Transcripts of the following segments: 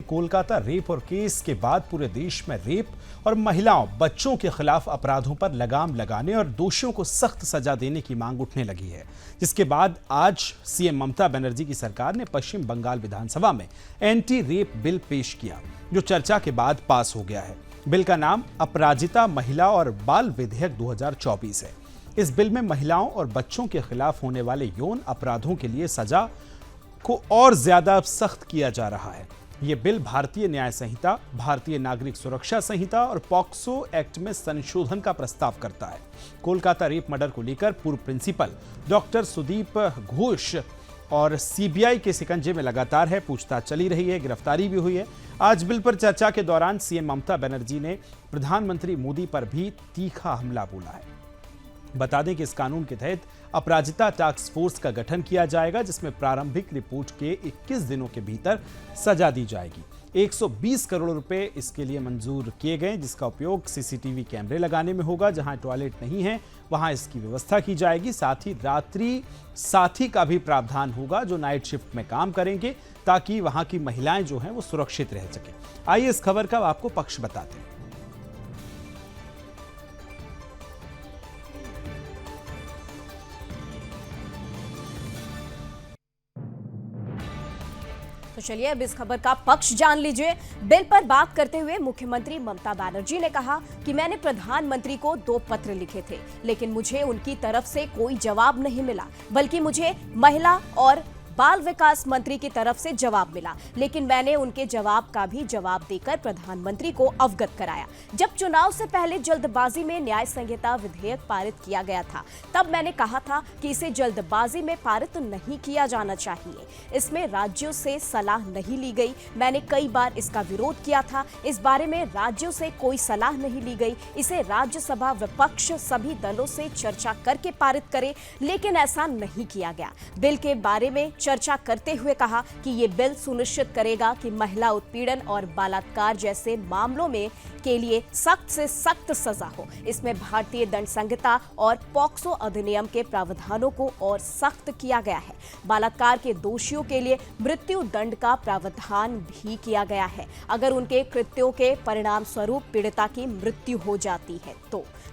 Kolkata rape और case के बाद पूरे देश में रेप और महिलाओं बच्चों के खिलाफ अपराधों पर लगाम लगाने और दोषियों को सख्त सजा देने की मांग उठने लगी है, जिसके बाद आज सीएम ममता बनर्जी की सरकार ने पश्चिम बंगाल विधानसभा में एंटी रेप बिल पेश किया, जो चर्चा के बाद पास हो गया है। बिल का नाम अपराजिता महिला और बाल विधेयक 2024 है। इस बिल में महिलाओं और बच्चों के खिलाफ होने वाले यौन अपराधों के लिए सजा को और ज्यादा सख्त किया जा रहा है। यह बिल भारतीय न्याय संहिता, भारतीय नागरिक सुरक्षा संहिता और पॉक्सो एक्ट में संशोधन का प्रस्ताव करता है। कोलकाता रेप मर्डर को लेकर पूर्व प्रिंसिपल डॉक्टर सुदीप घोष और सीबीआई के शिकंजे में लगातार है, पूछताछ चली रही है, गिरफ्तारी भी हुई है। आज बिल पर चर्चा के दौरान सीएम ममता बनर्जी ने प्रधानमंत्री मोदी पर भी तीखा हमला बोला है। बता दें कि इस कानून के तहत अपराजिता टास्क फोर्स का गठन किया जाएगा, जिसमें प्रारंभिक रिपोर्ट के 21 दिनों के भीतर सजा दी जाएगी। 120 करोड़ रुपए इसके लिए मंजूर किए गए, जिसका उपयोग सीसीटीवी कैमरे लगाने में होगा। जहां टॉयलेट नहीं है वहां इसकी व्यवस्था की जाएगी। साथ ही रात्रि साथी का भी प्रावधान होगा, जो नाइट शिफ्ट में काम करेंगे, ताकि वहां की महिलाएं जो हैं वो सुरक्षित रह सके। आइए इस खबर का आपको पक्ष बताते हैं। तो चलिए अब इस खबर का पक्ष जान लीजिए। बिल पर बात करते हुए मुख्यमंत्री ममता बनर्जी ने कहा कि मैंने प्रधानमंत्री को 2 पत्र लिखे थे, लेकिन मुझे उनकी तरफ से कोई जवाब नहीं मिला, बल्कि मुझे महिला और बाल विकास मंत्री की तरफ से जवाब मिला, लेकिन मैंने उनके जवाब का भी जवाब देकर प्रधानमंत्री को अवगत कराया। जब चुनाव से पहले जल्दबाजी में न्याय संहिता विधेयक पारित किया गया था, तब मैंने कहा था कि इसे जल्दबाजी में पारित नहीं किया जाना चाहिए। इसमें राज्यों से सलाह नहीं ली गई। मैंने कई बार इसका विरोध किया था। इस बारे में राज्यों से कोई सलाह नहीं ली गई। इसे राज्यसभा विपक्ष सभी दलों से चर्चा करके पारित करे, लेकिन ऐसा नहीं किया गया। बिल के बारे में चर्चा करते हुए कहा कि ये बिल सुनिश्चित करेगा कि महिला उत्पीड़न और बलात्कार जैसे मामलों में के लिए सख्त से सख्त सजा हो। इसमें भारतीय दंड संहिता और पॉक्सो अधिनियम के प्रावधानों को और सख्त किया गया है। बलात्कार के दोषियों के लिए मृत्यु दंड का प्रावधान भी किया गया है, अगर उनके कृत्यों के परिणाम स्वरूप पीड़िता की मृत्यु हो जाती है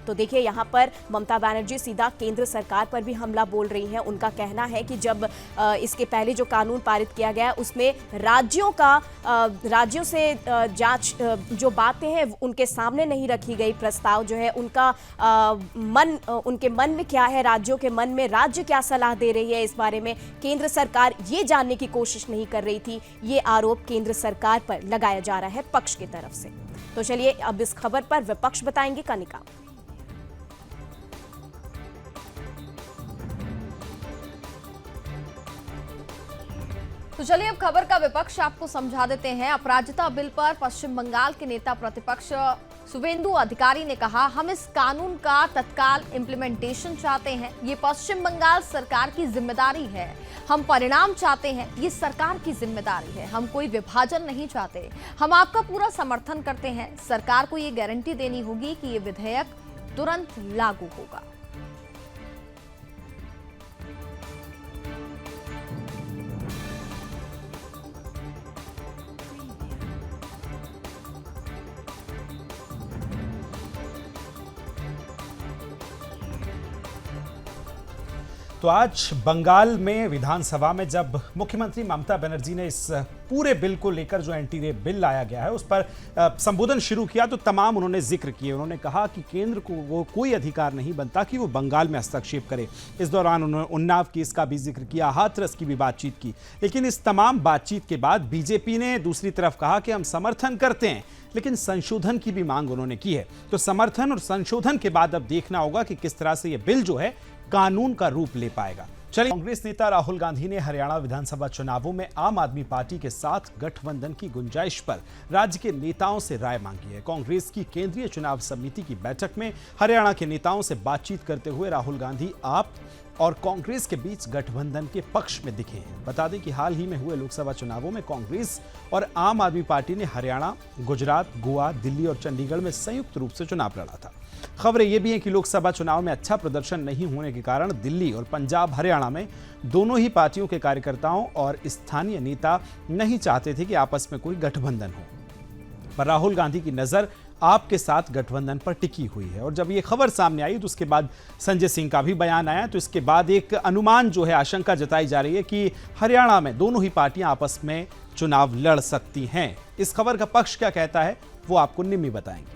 तो देखिए, यहाँ पर ममता बनर्जी सीधा केंद्र सरकार पर भी हमला बोल रही हैं। उनका कहना है कि जब इसके पहले जो कानून पारित किया गया उसमें राज्यों से जांच जो बातें हैं उनके सामने नहीं रखी गई। प्रस्ताव जो है उनका उनके मन में क्या है, राज्यों के मन में राज्य क्या सलाह दे रही है, इस बारे में केंद्र सरकार ये जानने की कोशिश नहीं कर रही थी। ये आरोप केंद्र सरकार पर लगाया जा रहा है पक्ष की तरफ से। तो चलिए अब इस खबर पर विपक्ष बताएंगे कनिका। तो चलिए अब खबर का विपक्ष आपको समझा देते हैं। अपराजिता बिल पर पश्चिम बंगाल के नेता प्रतिपक्ष शुभेंदु अधिकारी ने कहा, हम इस कानून का तत्काल इम्प्लीमेंटेशन चाहते हैं। ये पश्चिम बंगाल सरकार की जिम्मेदारी है। हम परिणाम चाहते हैं, ये सरकार की जिम्मेदारी है। हम कोई विभाजन नहीं चाहते। हम आपका पूरा समर्थन करते हैं। सरकार को ये गारंटी देनी होगी कि ये विधेयक तुरंत लागू होगा। तो आज बंगाल में विधानसभा में जब मुख्यमंत्री ममता बनर्जी ने इस पूरे बिल को लेकर जो एंटी रेप बिल लाया गया है उस पर संबोधन शुरू किया, तो तमाम उन्होंने जिक्र किए। उन्होंने कहा कि केंद्र को वो कोई अधिकार नहीं बनता कि वो बंगाल में हस्तक्षेप करे। इस दौरान उन्होंने उन्नाव केस का भी जिक्र किया, हाथरस की भी बातचीत की। लेकिन इस तमाम बातचीत के बाद बीजेपी ने दूसरी तरफ कहा कि हम समर्थन करते हैं, लेकिन संशोधन की भी मांग उन्होंने की है। तो समर्थन और संशोधन के बाद अब देखना होगा कि किस तरह से यह बिल जो है कानून का रूप ले पाएगा। चलिए, कांग्रेस नेता राहुल गांधी ने हरियाणा विधानसभा चुनावों में आम आदमी पार्टी के साथ गठबंधन की गुंजाइश पर राज्य के नेताओं से राय मांगी है। कांग्रेस की केंद्रीय चुनाव समिति की बैठक में हरियाणा के नेताओं से बातचीत करते हुए राहुल गांधी आप और कांग्रेस के बीच गठबंधन के पक्ष में दिखे हैं। बता दें कि हाल ही में हुए लोकसभा चुनावों में कांग्रेस और आम आदमी पार्टी ने हरियाणा, गुजरात, गोवा, दिल्ली और चंडीगढ़ में संयुक्त रूप से चुनाव लड़ा था। खबरें ये भी हैं कि लोकसभा चुनाव में अच्छा प्रदर्शन नहीं होने के कारण दिल्ली और पंजाब हरियाणा में दोनों ही पार्टियों के कार्यकर्ताओं और स्थानीय नेता नहीं चाहते थे कि आपस में कोई गठबंधन हो, पर राहुल गांधी की नजर आपके साथ गठबंधन पर टिकी हुई है। और जब ये खबर सामने आई तो उसके बाद संजय सिंह का भी बयान आया, तो इसके बाद एक अनुमान जो है, आशंका जताई जा रही है कि हरियाणा में दोनों ही पार्टियां आपस में चुनाव लड़ सकती हैं। इस खबर का पक्ष क्या कहता है वो आपको निम्मी बताएंगे।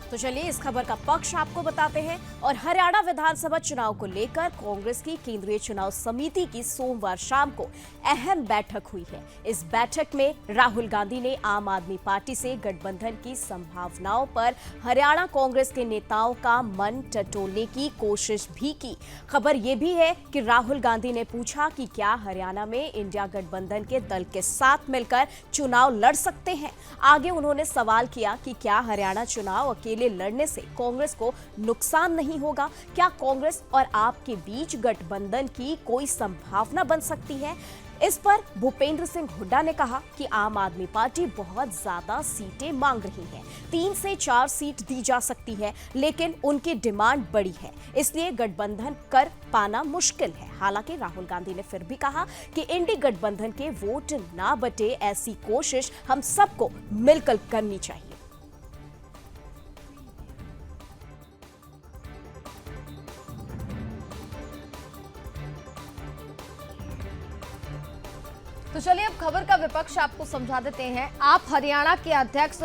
तो चलिए इस खबर का पक्ष आपको बताते हैं। और हरियाणा विधानसभा चुनाव को लेकर कांग्रेस की केंद्रीय चुनाव समिति की सोमवार शाम को अहम बैठक हुई है। इस बैठक में राहुल गांधी ने आम आदमी पार्टी से गठबंधन की संभावनाओं पर हरियाणा कांग्रेस के नेताओं का मन टटोलने की कोशिश भी की। खबर यह भी है कि राहुल गांधी ने पूछा कि क्या हरियाणा में इंडिया गठबंधन के दल के साथ मिलकर चुनाव लड़ सकते हैं। आगे उन्होंने सवाल किया कि क्या हरियाणा चुनाव अकेले लड़ने से कांग्रेस को नुकसान नहीं होगा, क्या कांग्रेस और आप के बीच गठबंधन की कोई संभावना बन सकती है। इस पर भूपेंद्र सिंह हुड्डा ने कहा कि आम आदमी पार्टी बहुत ज्यादा सीटें मांग रही है, 3 से 4 सीट दी जा सकती है, लेकिन उनकी डिमांड बड़ी है, इसलिए गठबंधन कर पाना मुश्किल है। हालांकि राहुल गांधी ने फिर भी कहा कि इंडी गठबंधन के वोट ना बटे, ऐसी कोशिश हम सबको मिलकर करनी चाहिए। तो चलिए अब खबर का विपक्ष आपको समझा देते हैं। आप हरियाणा के अध्यक्ष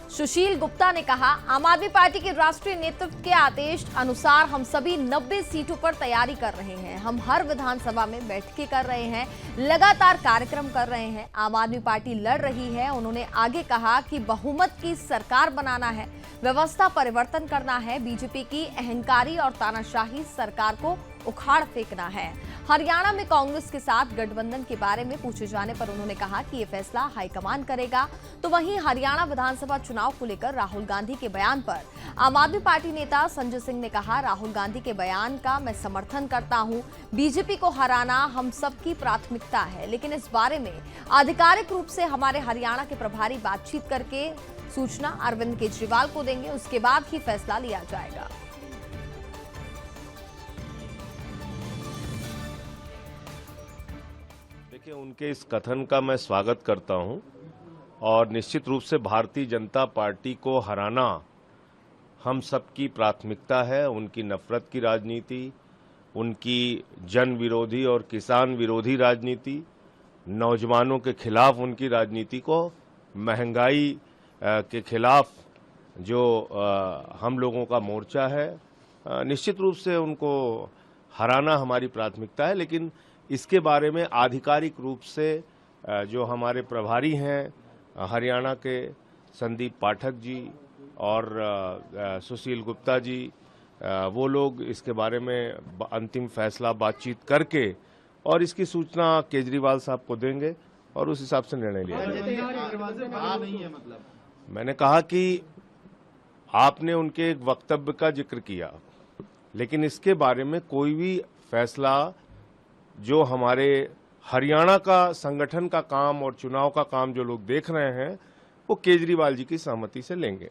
सुशील गुप्ता ने कहा, आम आदमी पार्टी के राष्ट्रीय नेतृत्व के आदेश अनुसार हम सभी 90 सीटों पर तैयारी कर रहे हैं। हम हर विधानसभा में बैठकें कर रहे हैं, लगातार कार्यक्रम कर रहे हैं। आम आदमी पार्टी लड़ रही है। उन्होंने आगे कहा कि बहुमत की सरकार बनाना है, व्यवस्था परिवर्तन करना है, बीजेपी की अहंकारी और तानाशाही सरकार को उखाड़ फेंकना है। हरियाणा में कांग्रेस के साथ गठबंधन के बारे में पूछे जाने पर उन्होंने कहा कि यह फैसला हाईकमान करेगा। तो वहीं हरियाणा विधानसभा चुनाव को लेकर राहुल गांधी के बयान पर आम आदमी पार्टी नेता संजय सिंह ने कहा, राहुल गांधी के बयान का मैं समर्थन करता हूं। बीजेपी को हराना हम सबकी प्राथमिकता है, लेकिन इस बारे में आधिकारिक रूप से हमारे हरियाणा के प्रभारी बातचीत करके सूचना अरविंद केजरीवाल को देंगे, उसके बाद ही फैसला लिया जाएगा। देखिए, उनके इस कथन का मैं स्वागत करता हूं और निश्चित रूप से भारतीय जनता पार्टी को हराना हम सबकी प्राथमिकता है। उनकी नफरत की राजनीति, उनकी जन विरोधी और किसान विरोधी राजनीति, नौजवानों के खिलाफ उनकी राजनीति को, महंगाई के खिलाफ जो हम लोगों का मोर्चा है, निश्चित रूप से उनको हराना हमारी प्राथमिकता है। लेकिन इसके बारे में आधिकारिक रूप से जो हमारे प्रभारी हैं हरियाणा के संदीप पाठक जी और सुशील गुप्ता जी, वो लोग इसके बारे में अंतिम फैसला बातचीत करके और इसकी सूचना केजरीवाल साहब को देंगे और उस हिसाब से निर्णय लिया जाएगा। मैंने कहा कि आपने उनके एक वक्तव्य का जिक्र किया, लेकिन इसके बारे में कोई भी फैसला जो हमारे हरियाणा का संगठन का काम और चुनाव का काम जो लोग देख रहे हैं, वो केजरीवाल जी की सहमति से लेंगे।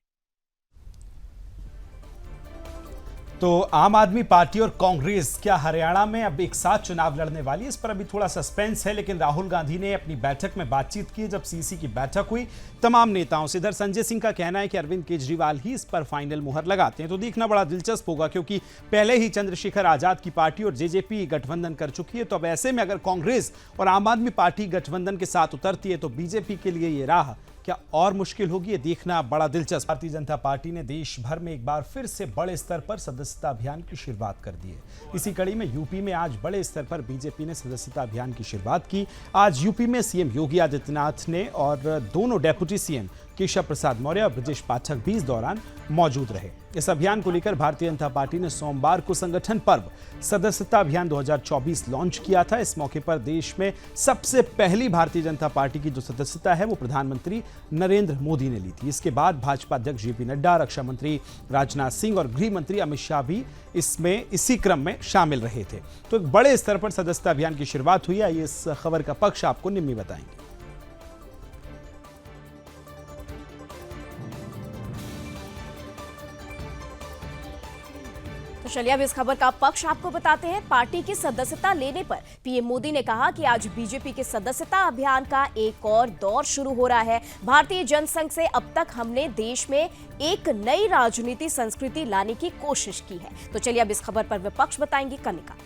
तो आम आदमी पार्टी और कांग्रेस क्या हरियाणा में अब एक साथ चुनाव लड़ने वाली है, इस पर अभी थोड़ा सस्पेंस है। लेकिन राहुल गांधी ने अपनी बैठक में बातचीत की, जब सीसी की बैठक हुई तमाम नेताओं से। इधर संजय सिंह का कहना है कि अरविंद केजरीवाल ही इस पर फाइनल मुहर लगाते हैं। तो देखना बड़ा दिलचस्प होगा, क्योंकि पहले ही चंद्रशेखर आजाद की पार्टी और जेजेपी गठबंधन कर चुकी है। तो अब ऐसे में अगर कांग्रेस और आम आदमी पार्टी गठबंधन के साथ उतरती है तो बीजेपी के लिए ये राह क्या और मुश्किल होगी, ये देखना बड़ा दिलचस्प। भारतीय जनता पार्टी ने देश भर में एक बार फिर से बड़े स्तर पर सदस्यता अभियान की शुरुआत कर दी है। इसी कड़ी में यूपी में आज बड़े स्तर पर बीजेपी ने सदस्यता अभियान की शुरुआत की। आज यूपी में सीएम योगी आदित्यनाथ ने और दोनों डेप्यूटी सीएम केशव प्रसाद मौर्य और ब्रजेश पाठक भी इस दौरान मौजूद रहे। इस अभियान को लेकर भारतीय जनता पार्टी ने सोमवार को संगठन पर्व सदस्यता अभियान 2024 लॉन्च किया था। इस मौके पर देश में सबसे पहली भारतीय जनता पार्टी की जो सदस्यता है वो प्रधानमंत्री नरेंद्र मोदी ने ली थी। इसके बाद भाजपा अध्यक्ष जेपी नड्डा, रक्षा मंत्री राजनाथ सिंह और गृह मंत्री अमित शाह भी इसी क्रम में शामिल रहे थे। तो एक बड़े स्तर पर सदस्यता अभियान की शुरुआत हुई है। आइए इस खबर का पक्ष आपको निम्मी बताएंगे। तो चलिए अब इस खबर का पक्ष आपको बताते हैं। पार्टी की सदस्यता लेने पर पीएम मोदी ने कहा कि आज बीजेपी के सदस्यता अभियान का एक और दौर शुरू हो रहा है। भारतीय जनसंघ से अब तक हमने देश में एक नई राजनीति संस्कृति लाने की कोशिश की है। तो चलिए अब इस खबर पर विपक्ष बताएंगी कनिका।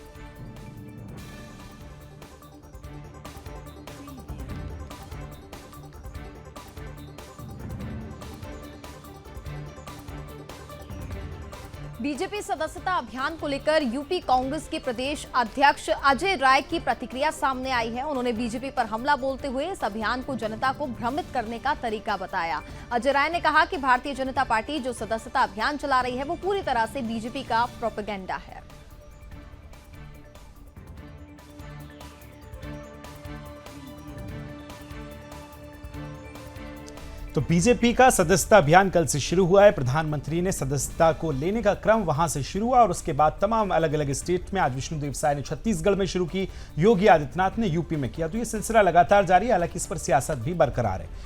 बीजेपी सदस्यता अभियान को लेकर यूपी कांग्रेस के प्रदेश अध्यक्ष अजय राय की प्रतिक्रिया सामने आई है। उन्होंने बीजेपी पर हमला बोलते हुए इस अभियान को जनता को भ्रमित करने का तरीका बताया। अजय राय ने कहा कि भारतीय जनता पार्टी जो सदस्यता अभियान चला रही है वो पूरी तरह से बीजेपी का प्रोपेगेंडा है। तो बीजेपी का सदस्यता अभियान कल से शुरू हुआ है। प्रधानमंत्री ने सदस्यता को लेने का क्रम वहां से शुरू हुआ और उसके बाद तमाम अलग अलग स्टेट में, आज विष्णुदेव साय ने छत्तीसगढ़ में शुरू की, योगी आदित्यनाथ ने यूपी में किया। तो ये सिलसिला लगातार जारी है। हालांकि इस पर सियासत भी बरकरार है।